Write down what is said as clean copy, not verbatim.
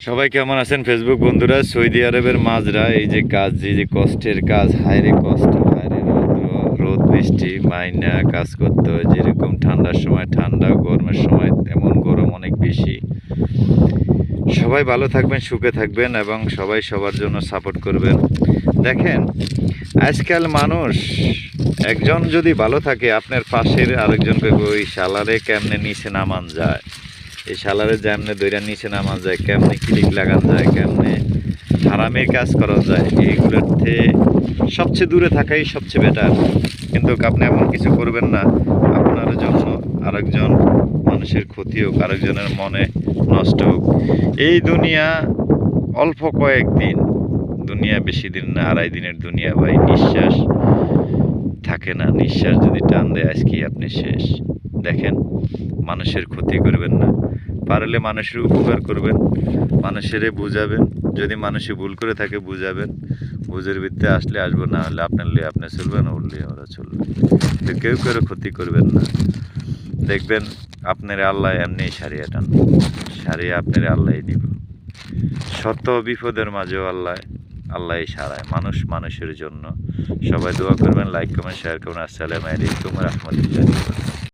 সবাই কেমন আছেন ফেসবুক বন্ধুরা? সৌদি আরবের মাজরা, এই যে কাজ, এই যে কষ্টের কাজ, হায়রে কষ্ট, হায়রে রৌদ্র, রোদ বৃষ্টি মাইনা কাজ করতে হয়। যেরকম ঠান্ডার সময় ঠান্ডা, গরমের সময় তেমন গরম অনেক বেশি। সবাই ভালো থাকবেন, সুখে থাকবেন এবং সবাই সবার জন্য সাপোর্ট করবেন। দেখেন, আজকাল মানুষ একজন যদি ভালো থাকে, আপনার পাশের আরেকজনকে ওই শালারে কেমনে নিচে নামান যায়, এই শালারে যেমনে দইরা নিচে নামান যায়, কেমনে ক্লিক লাগান যায়, কেমনে হারামের কাজ করা যায়, এইগুলোর থেকে সবচেয়ে দূরে থাকাই সবচেয়ে বেটার। কিন্তু আপনি এমন কিছু করবেন না আপনার জন্য আরেকজন মানুষের ক্ষতি হোক, আরেকজনের মনে নষ্ট হোক। এই দুনিয়া অল্প কয়েকদিন, দুনিয়া বেশি দিন না, 2.5 দিনের দুনিয়া ভাই। নিঃশ্বাস থাকে না, নিঃশ্বাস যদি টান দেয় আজকেই আপনি শেষ। দেখেন, মানুষের ক্ষতি করবেন না, পারলে মানুষের উপকার করবেন, মানুষেরে বুঝাবেন। যদি মানুষে ভুল করে থাকে বুঝাবেন, বুঝের ভিত্তিতে আসলে আসবো, না হলে আপনার লিয়ে আপনি চলবেন, উঠলে ওরা চলবে। তো কেউ কারো ক্ষতি করবেন না। দেখবেন আপনার আল্লাহ এমনি সারিয়ে টানবে, সারিয়ে আপনার আল্লাহ দিব। শত বিপদের মাঝেও আল্লাহ সারায়, মানুষ মানুষের জন্য। সবাই দোয়া করবেন, লাইক কমেন্ট শেয়ার করবেন। আসসালামু আলাইকুম ওয়া রাহমাতুল্লাহি।